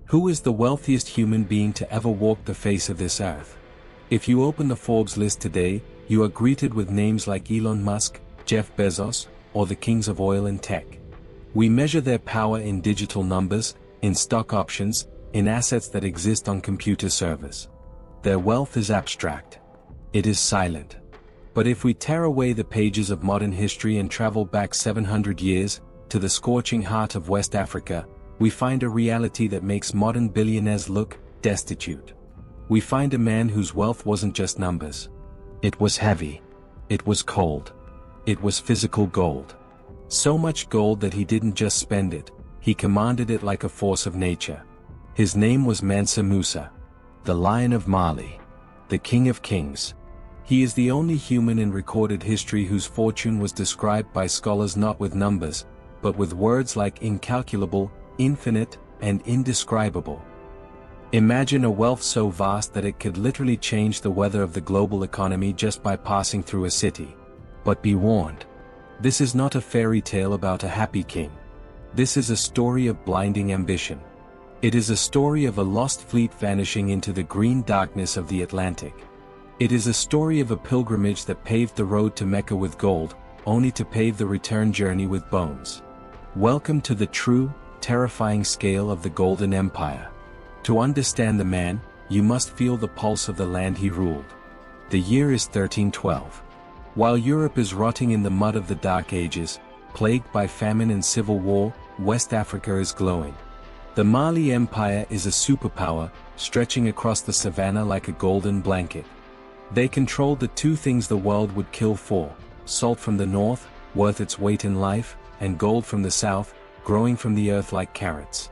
Who is the wealthiest human being to ever walk the face of this earth? If you open the Forbes list today, you are greeted with names like Elon Musk, Jeff Bezos, or the kings of oil and tech. We measure their power in digital numbers, in stock options, in assets that exist on computer servers. Their wealth is abstract. It is silent. But if we tear away the pages of modern history and travel back 700 years, to the scorching heart of West Africa, we find a reality that makes modern billionaires look destitute. We find a man whose wealth wasn't just numbers. It was heavy. It was cold. It was physical gold. So much gold that he didn't just spend it, he commanded it like a force of nature. His name was Mansa Musa, the Lion of Mali, the King of Kings. He is the only human in recorded history whose fortune was described by scholars not with numbers, but with words like incalculable, infinite, and indescribable. Imagine a wealth so vast that it could literally change the weather of the global economy just by passing through a city. But be warned. This is not a fairy tale about a happy king. This is a story of blinding ambition. It is a story of a lost fleet vanishing into the green darkness of the Atlantic. It is a story of a pilgrimage that paved the road to Mecca with gold, only to pave the return journey with bones. Welcome to the true, terrifying scale of the Golden Empire. To understand the man, you must feel the pulse of the land he ruled. The year is 1312. While Europe is rotting in the mud of the Dark Ages, plagued by famine and civil war, West Africa is glowing. The Mali Empire is a superpower, stretching across the savannah like a golden blanket. They controlled the two things the world would kill for: salt from the north, worth its weight in life, and gold from the south, growing from the earth like carrots.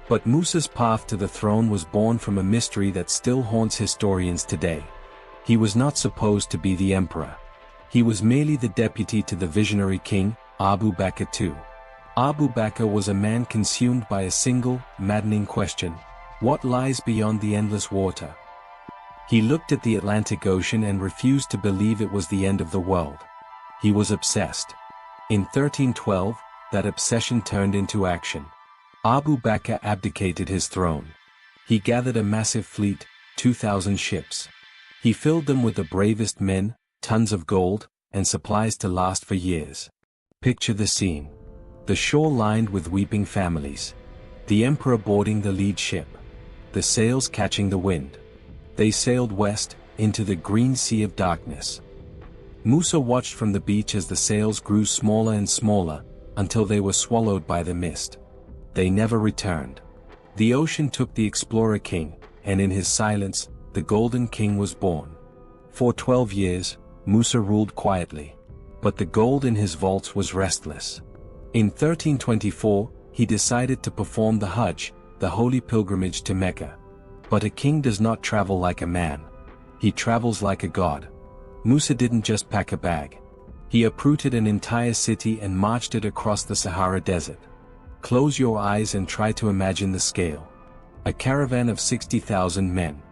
But Musa's path to the throne was born from a mystery that still haunts historians today. He was not supposed to be the emperor. He was merely the deputy to the visionary king, Abu Bakr II. Abu Bakr was a man consumed by a single, maddening question: what lies beyond the endless water? He looked at the Atlantic Ocean and refused to believe it was the end of the world. He was obsessed. In 1312, that obsession turned into action. Abu Bakr abdicated his throne. He gathered a massive fleet, 2,000 ships. He filled them with the bravest men, tons of gold, and supplies to last for years. Picture the scene. The shore lined with weeping families. The emperor boarding the lead ship. The sails catching the wind. They sailed west, into the green sea of darkness. Musa watched from the beach as the sails grew smaller and smaller, until they were swallowed by the mist. They never returned. The ocean took the explorer king, and in his silence, the Golden King was born. For 12 years, Musa ruled quietly. But the gold in his vaults was restless. In 1324, he decided to perform the Hajj, the holy pilgrimage to Mecca. But a king does not travel like a man. He travels like a god. Musa didn't just pack a bag. He uprooted an entire city and marched it across the Sahara Desert. Close your eyes and try to imagine the scale. A caravan of 60,000 men.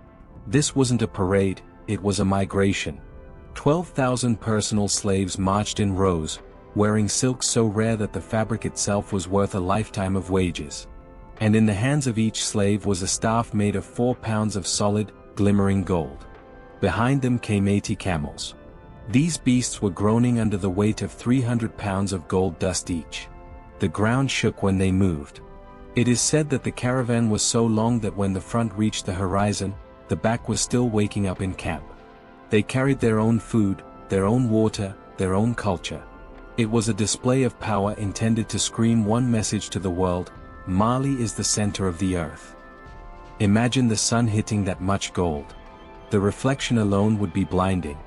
This wasn't a parade, it was a migration. 12,000 personal slaves marched in rows, wearing silk so rare that the fabric itself was worth a lifetime of wages. And in the hands of each slave was a staff made of 4 pounds of solid, glimmering gold. Behind them came 80 camels. These beasts were groaning under the weight of 300 pounds of gold dust each. The ground shook when they moved. It is said that the caravan was so long that when the front reached the horizon, the back was still waking up in camp. They carried their own food, their own water, their own culture. It was a display of power intended to scream one message to the world: Mali is the center of the earth. Imagine the sun hitting that much gold. The reflection alone would be blinding.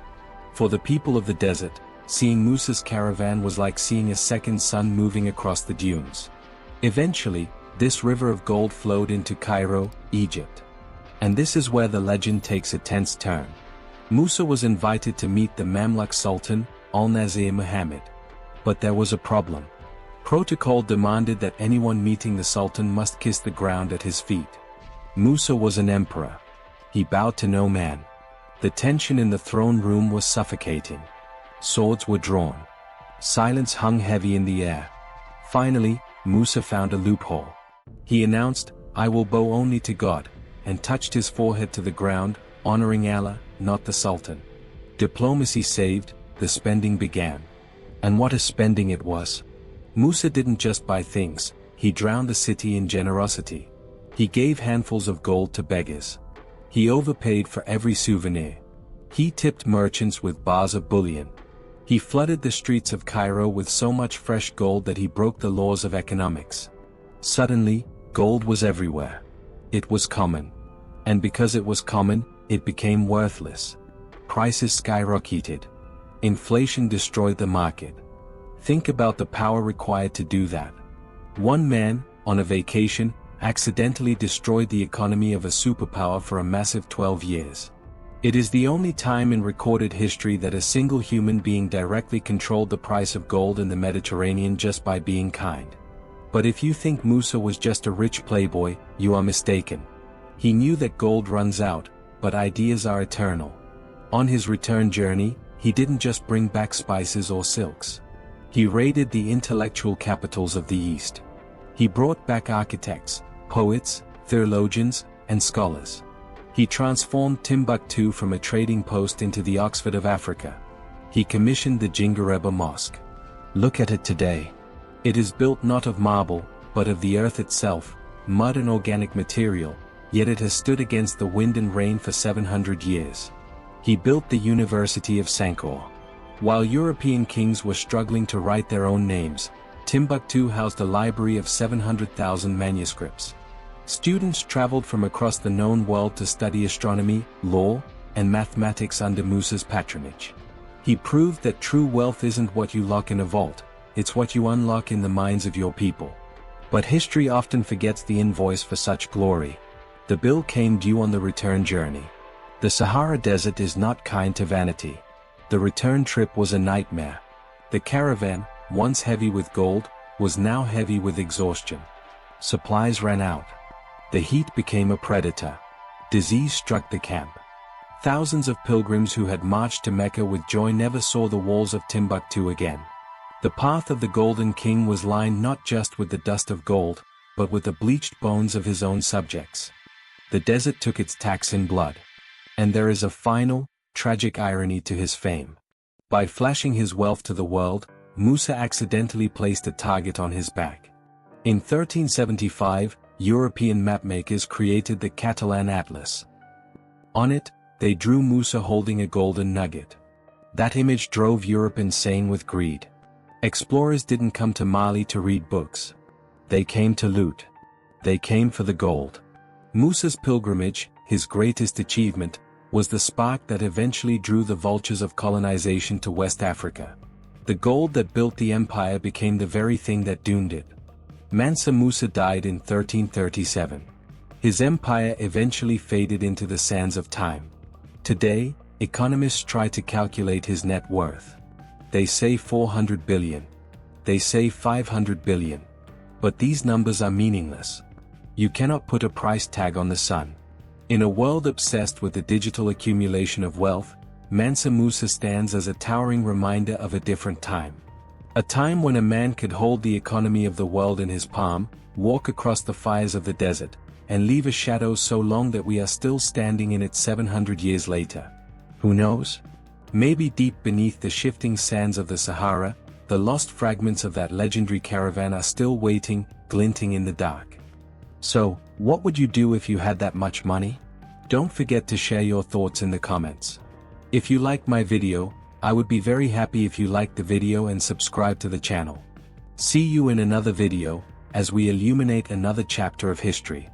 For the people of the desert, seeing Musa's caravan was like seeing a second sun moving across the dunes. Eventually, this river of gold flowed into Cairo, Egypt. And this is where the legend takes a tense turn. Musa was invited to meet the Mamluk Sultan, Al-Nasir Muhammad. But there was a problem. Protocol demanded that anyone meeting the Sultan must kiss the ground at his feet. Musa was an emperor. He bowed to no man. The tension in the throne room was suffocating. Swords were drawn. Silence hung heavy in the air. Finally, Musa found a loophole. He announced, "I will bow only to God," and touched his forehead to the ground, honoring Allah, not the Sultan. Diplomacy saved, the spending began. And what a spending it was. Musa didn't just buy things, he drowned the city in generosity. He gave handfuls of gold to beggars. He overpaid for every souvenir. He tipped merchants with bars of bullion. He flooded the streets of Cairo with so much fresh gold that he broke the laws of economics. Suddenly, gold was everywhere. It was common. And because it was common, it became worthless. Prices skyrocketed. Inflation destroyed the market. Think about the power required to do that. One man, on a vacation, accidentally destroyed the economy of a superpower for a massive 12 years. It is the only time in recorded history that a single human being directly controlled the price of gold in the Mediterranean just by being kind. But if you think Musa was just a rich playboy, you are mistaken. He knew that gold runs out, but ideas are eternal. On his return journey, he didn't just bring back spices or silks. He raided the intellectual capitals of the East. He brought back architects, poets, theologians, and scholars. He transformed Timbuktu from a trading post into the Oxford of Africa. He commissioned the Jingareba Mosque. Look at it today. It is built not of marble, but of the earth itself, mud and organic material, yet it has stood against the wind and rain for 700 years. He built the University of Sankore. While European kings were struggling to write their own names, Timbuktu housed a library of 700,000 manuscripts. Students traveled from across the known world to study astronomy, law, and mathematics under Musa's patronage. He proved that true wealth isn't what you lock in a vault, it's what you unlock in the minds of your people. But history often forgets the invoice for such glory. The bill came due on the return journey. The Sahara Desert is not kind to vanity. The return trip was a nightmare. The caravan, once heavy with gold, was now heavy with exhaustion. Supplies ran out. The heat became a predator. Disease struck the camp. Thousands of pilgrims who had marched to Mecca with joy never saw the walls of Timbuktu again. The path of the Golden King was lined not just with the dust of gold, but with the bleached bones of his own subjects. The desert took its tax in blood. And there is a final, tragic irony to his fame. By flashing his wealth to the world, Musa accidentally placed a target on his back. In 1375, European mapmakers created the Catalan Atlas. On it, they drew Musa holding a golden nugget. That image drove Europe insane with greed. Explorers didn't come to Mali to read books. They came to loot. They came for the gold. Musa's pilgrimage, his greatest achievement, was the spark that eventually drew the vultures of colonization to West Africa. The gold that built the empire became the very thing that doomed it. Mansa Musa died in 1337. His empire eventually faded into the sands of time. Today, economists try to calculate his net worth. They say 400 billion. They say 500 billion. But these numbers are meaningless. You cannot put a price tag on the sun. In a world obsessed with the digital accumulation of wealth, Mansa Musa stands as a towering reminder of a different time. A time when a man could hold the economy of the world in his palm, walk across the fires of the desert, and leave a shadow so long that we are still standing in it 700 years later. Who knows? Maybe deep beneath the shifting sands of the Sahara, the lost fragments of that legendary caravan are still waiting, glinting in the dark. So, what would you do if you had that much money? Don't forget to share your thoughts in the comments. If you like my video, I would be very happy if you like the video and subscribe to the channel. See you in another video, as we illuminate another chapter of history.